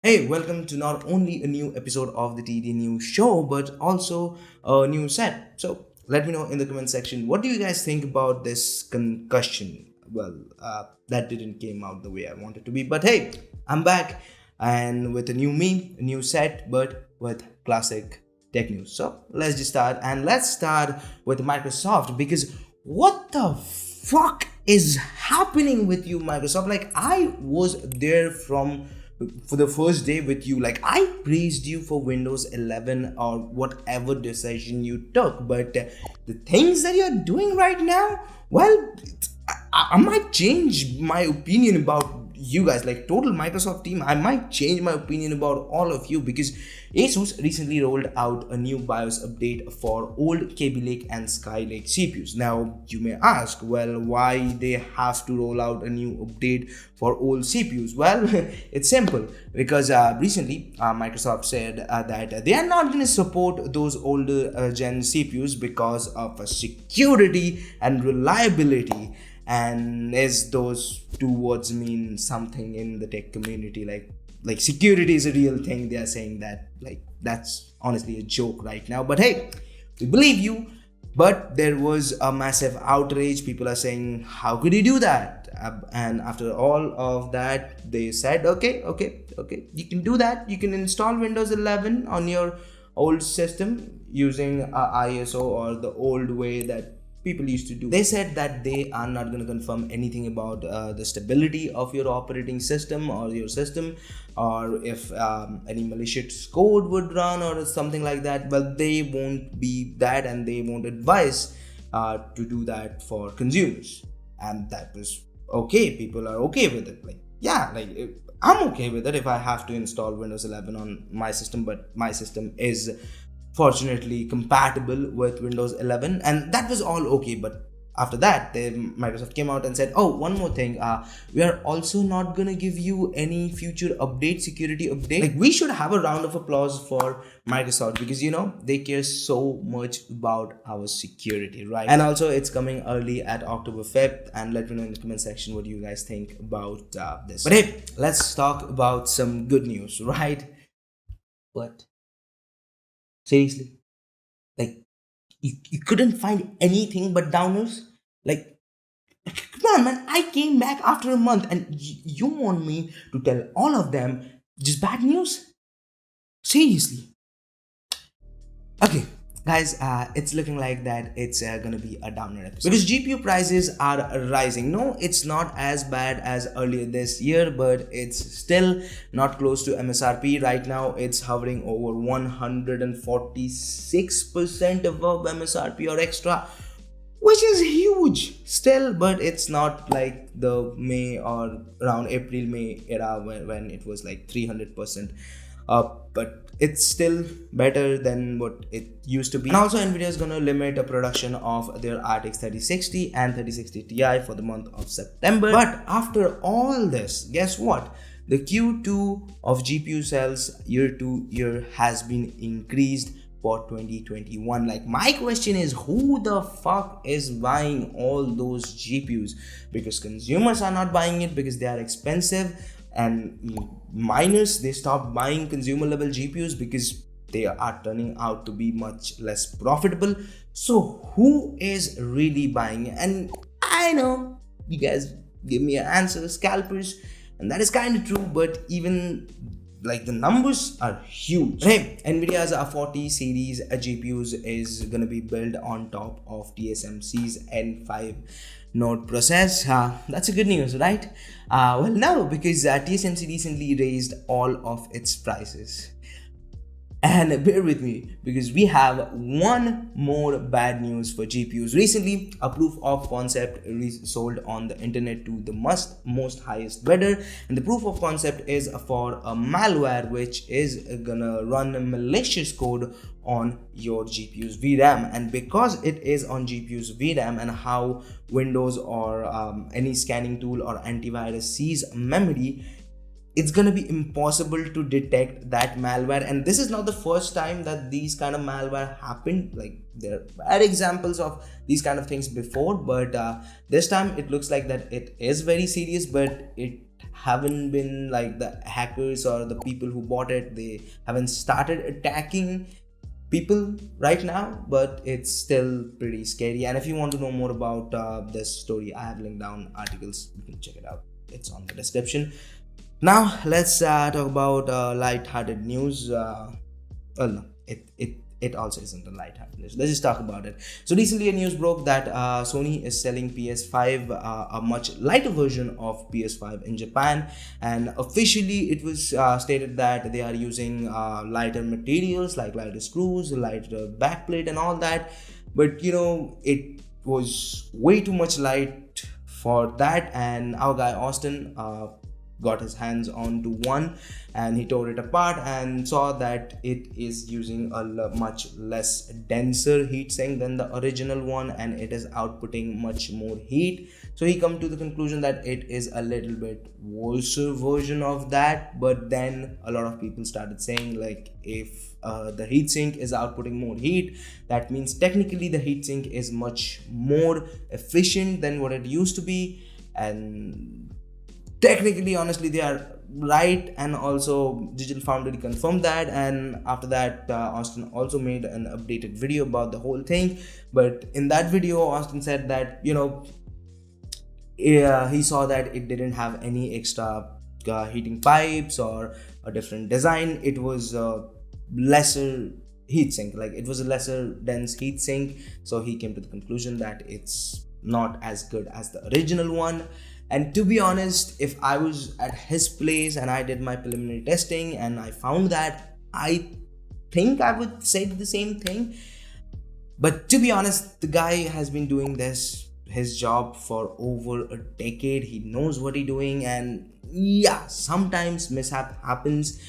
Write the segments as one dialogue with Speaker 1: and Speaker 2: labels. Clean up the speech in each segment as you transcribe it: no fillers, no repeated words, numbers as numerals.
Speaker 1: Hey, welcome to not only a new episode of the TD News Show, but also a new set. So, let me know in the comment section what do you guys think about this concussion? That didn't came out the way I wanted to be, but hey, I'm back and with a new meme, a new set, but with classic tech news. So, let's just start and let's start with Microsoft because what the fuck is happening with you, Microsoft? Like, I was there for the first day with you. Like, I praised you for Windows 11 or whatever decision you took, but the things that you're doing right now, well, I might change my opinion about you guys. Like, total Microsoft team, I might change my opinion about all of you because Asus recently rolled out a new BIOS update for old Kaby Lake and Skylake CPUs. Now, you may ask, well, why they have to roll out a new update for old CPUs? Well, it's simple because recently Microsoft said that they are not going to support those older gen CPUs because of security and reliability. And as those two words mean something in the tech community, like security is a real thing, they are saying that, like, that's honestly a joke right now. But hey, we believe you. But there was a massive outrage. People are saying, how could you do that? And after all of that, they said, okay, you can do that. You can install Windows 11 on your old system using ISO or the old way that people used to do. They said that they are not going to confirm anything about the stability of your operating system or your system, or if any malicious code would run or something like that. But they won't be that, and they won't advise to do that for consumers. And that was okay. People are okay with it. Like, yeah, I'm okay with it if I have to install Windows 11 on my system, but my system is fortunately compatible with Windows 11, and that was all okay. But after that, Microsoft came out and said, oh, one more thing, we are also not gonna give you any future update, security update. Like, we should have a round of applause for Microsoft because, you know, they care so much about our security, right? And also, it's coming early at October 5th, and let me know in the comment section what you guys think about this. But hey, let's talk about some good news, right? What? Seriously? Like, you couldn't find anything but downers? Like, come on, man. I came back after a month and you want me to tell all of them just bad news? Seriously? Okay, guys, it's looking like that it's gonna be a downer episode because GPU prices are rising. No, it's not as bad as earlier this year, but it's still not close to MSRP. Right now, it's hovering over 146% above MSRP or extra, which is huge still. But it's not like the May or around April May era when it was like 300% up, but it's still better than what it used to be. And also, Nvidia is going to limit a production of their RTX 3060 and 3060 Ti for the month of September. But after all this, guess what? The Q2 of GPU sales year to year has been increased for 2021. Like, my question is, who the fuck is buying all those GPUs? Because consumers are not buying it because they are expensive, and miners, they stopped buying consumer level GPUs because they are turning out to be much less profitable. So who is really buying? And I know you guys give me an answer, scalpers, and that is kind of true, but even like the numbers are huge. Hey, Nvidia's A40 series GPUs is gonna be built on top of TSMC's N5 node process. That's a good news, right? Well, no, because TSMC recently raised all of its prices. And bear with me because we have one more bad news for GPUs. Recently, a proof of concept sold on the internet to the most highest bidder, and the proof of concept is for a malware which is gonna run malicious code on your GPU's VRAM. And because it is on GPU's VRAM, and how Windows or any scanning tool or antivirus sees memory, it's gonna be impossible to detect that malware. And this is not the first time that these kind of malware happened. Like, there are examples of these kind of things before, but this time it looks like that it is very serious, but it haven't been like the hackers or the people who bought it, they haven't started attacking people right now, but it's still pretty scary. And if you want to know more about this story, I have linked down articles, you can check it out, it's on the description. Now let's talk about light-hearted news. Well, no, it also isn't a light-hearted news. Let's just talk about it. So recently a news broke that Sony is selling PS5, a much lighter version of PS5 in Japan, and officially it was stated that they are using lighter materials like lighter screws, lighter backplate and all that. But it was way too much light for that, and our guy Austin got his hands onto one, and he tore it apart and saw that it is using a much less denser heatsink than the original one, and it is outputting much more heat. So he come to the conclusion that it is a little bit worse version of that. But then a lot of people started saying, like, if the heatsink is outputting more heat, that means technically the heatsink is much more efficient than what it used to be. And technically, honestly, they are right, and also Digital Foundry confirmed that. And after that, Austin also made an updated video about the whole thing. But in that video, Austin said that he saw that it didn't have any extra heating pipes or a different design. It was a lesser heatsink, like it was a lesser dense heatsink. So he came to the conclusion that it's not as good as the original one. And to be honest, if I was at his place and I did my preliminary testing and I found that, I think I would say the same thing. But to be honest, the guy has been doing his job for over a decade. He knows what he's doing, and yeah, sometimes mishap happens.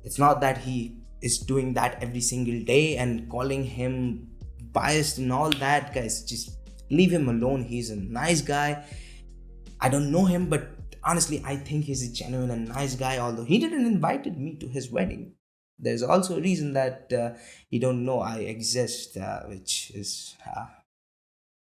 Speaker 1: It's not that he is doing that every single day, and calling him biased and all that, guys, just leave him alone. He's a nice guy. I don't know him, but honestly, I think he's a genuine and nice guy, although he didn't invited me to his wedding. There's also a reason that he don't know I exist, which is,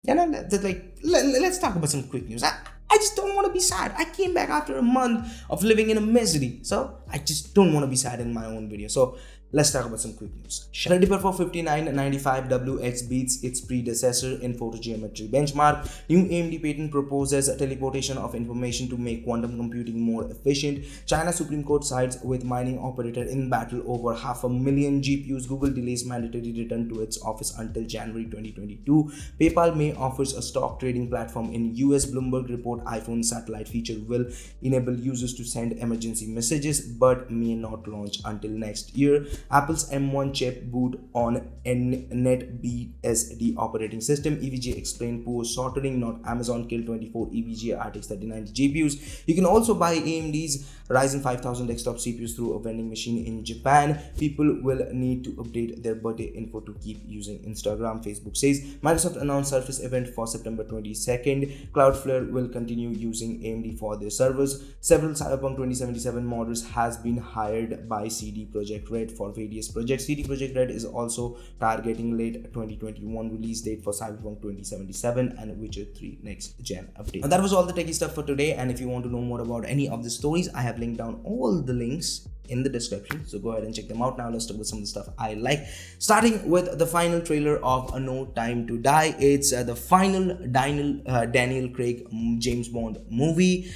Speaker 1: let's talk about some quick news. I just don't want to be sad. I came back after a month of living in a misery, so I just don't want to be sad in my own video. So let's talk about some quick news. Threadripper for 5995WX beats its predecessor in photogrammetry benchmark. New AMD patent proposes a teleportation of information to make quantum computing more efficient. China Supreme Court sides with mining operator in battle over 500,000 GPUs. Google delays mandatory return to its office until January 2022. PayPal may offers a stock trading platform in US. Bloomberg report iPhone satellite feature will enable users to send emergency messages but may not launch until next year. Apple's M1 chip boot on NetBSD operating system. EVGA explained poor soldering, not Amazon. Kill 24 EVGA RTX 3090 GPUs. You can also buy AMD's Ryzen 5000 desktop CPUs through a vending machine in Japan. People will need to update their birthday info to keep using Instagram, Facebook says. Microsoft announced Surface event for September 22nd. Cloudflare will continue using AMD for their servers. Several Cyberpunk 2077 modders has been hired by CD Projekt Red for various projects. CD Projekt Red is also targeting late 2021 release date for Cyberpunk 2077 and Witcher 3 next gen update. And that was all the techie stuff for today, and if you want to know more about any of the stories, I have linked down all the links in the description, so go ahead and check them out. Now let's talk about some of the stuff I like, starting with the final trailer of A No Time to Die. It's the final Daniel Craig James Bond movie,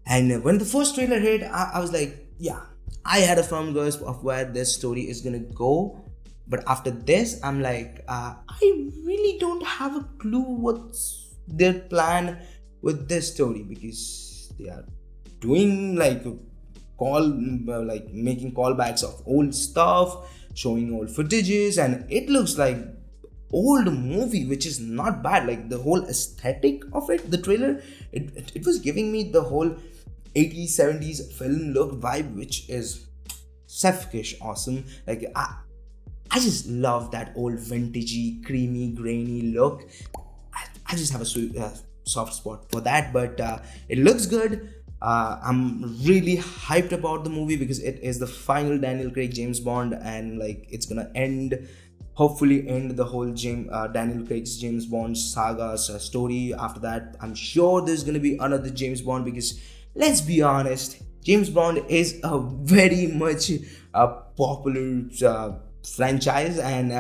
Speaker 1: and when the first trailer hit, I was like, yeah, I had a firm grasp of where this story is gonna go. But after this, I'm like, I really don't have a clue what's their plan with this story, because they are doing like making callbacks of old stuff, showing old footages, and it looks like old movie, which is not bad. Like the whole aesthetic of it, the trailer, it was giving me the whole 80s 70s film look vibe, which is suffish awesome. Like I just love that old vintagey, creamy, grainy look. I just have a soft spot for that, but it looks good. I'm really hyped about the movie because it is the final Daniel Craig James Bond, and like it's gonna hopefully end the whole Daniel Craig's James Bond saga story. After that, I'm sure there's gonna be another James Bond, because let's be honest, James Bond is a very much popular franchise, and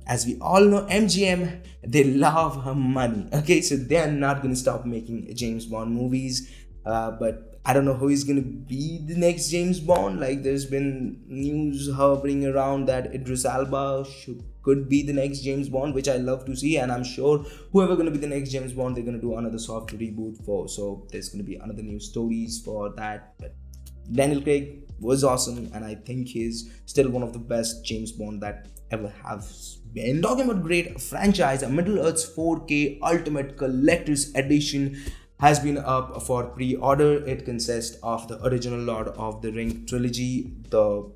Speaker 1: as we all know, MGM, they love money. Okay, so they are not going to stop making James Bond movies. But I don't know who is going to be the next James Bond. Like, there's been news hovering around that Idris Elba could be the next James Bond, which I love to see. And I'm sure whoever going to be the next James Bond, they're going to do another soft reboot for. So there's going to be another new stories for that. But Daniel Craig was awesome, and I think he's still one of the best James Bond that ever has been. Talking about great franchise, Middle Earth's 4K Ultimate Collector's Edition has been up for pre-order. It consists of the original Lord of the Ring trilogy, the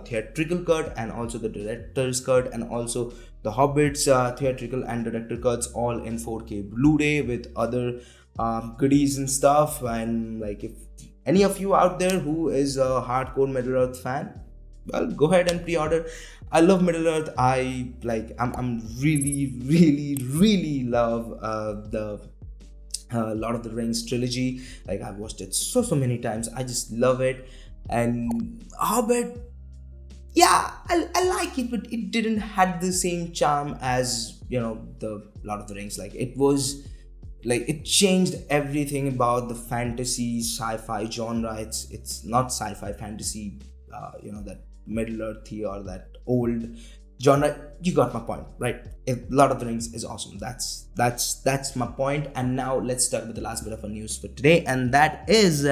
Speaker 1: theatrical cut, and also the director's cut, and also the Hobbit's theatrical and director cuts, all in 4K Blu-ray with other goodies and stuff. And like, if any of you out there who is a hardcore Middle Earth fan, well, go ahead and pre-order. I love Middle Earth. I'm really love the Lord of the Rings trilogy. Like, I've watched it so many times. I just love it. And Hobbit, yeah, I like it, but it didn't had the same charm as, you know, the Lord of the Rings. Like, it was like, it changed everything about the fantasy sci-fi genre. It's not sci-fi fantasy, that Middle Earthy or that old genre. You got my point, right? Lord of the Rings is awesome. That's my point. And now let's start with the last bit of news for today, and that is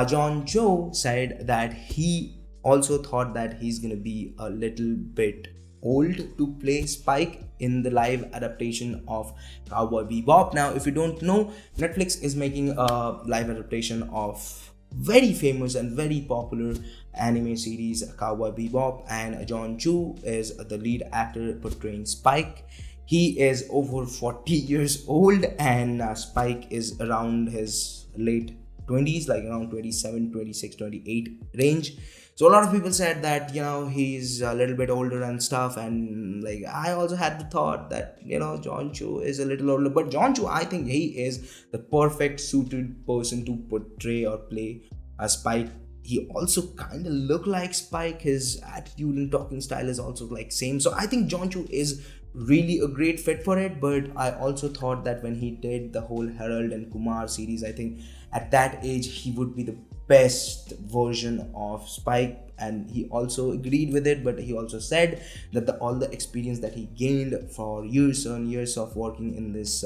Speaker 1: John Cho said that he also thought that he's gonna be a little bit old to play Spike in the live adaptation of Cowboy Bebop. Now, if you don't know, Netflix is making a live adaptation of very famous and very popular anime series Cowboy Bebop, and John Chu is the lead actor portraying Spike. He is over 40 years old, and Spike is around his late 20s, like around 27, 26, 28 range. So a lot of people said that, he's a little bit older and stuff, and like, I also had the thought that, John Cho is a little older, but John Cho, I think he is the perfect suited person to portray or play a Spike. He also kind of look like Spike. His attitude and talking style is also like same. So I think John Cho is really a great fit for it. But I also thought that when he did the whole Harold and Kumar series, I think at that age he would be the best version of Spike, and he also agreed with it. But he also said that all the experience that he gained for years and years of working in this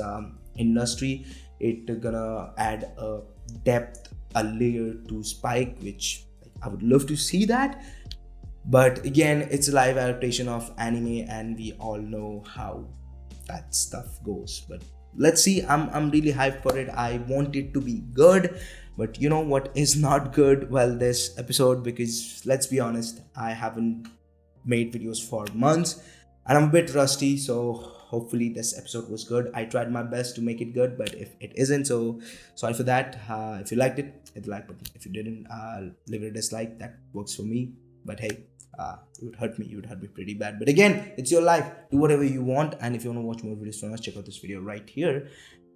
Speaker 1: industry, it gonna add a depth, a layer to Spike, which I would love to see that. But again, it's a live adaptation of anime, and we all know how that stuff goes. But let's see. I'm really hyped for it. I want it to be good. But you know what is not good? Well, this episode, because let's be honest, I haven't made videos for months and I'm a bit rusty, so hopefully this episode was good. I tried my best to make it good, but if it isn't, so sorry for that. If you liked it, hit the like button. If you didn't, leave it a dislike. That works for me. But hey, it would hurt me. You would hurt me pretty bad. But again, it's your life. Do whatever you want. And if you want to watch more videos from us, check out this video right here.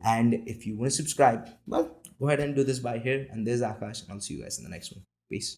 Speaker 1: And if you want to subscribe, well, go ahead and do this by here. And this is Akash, and I'll see you guys in the next one. Peace.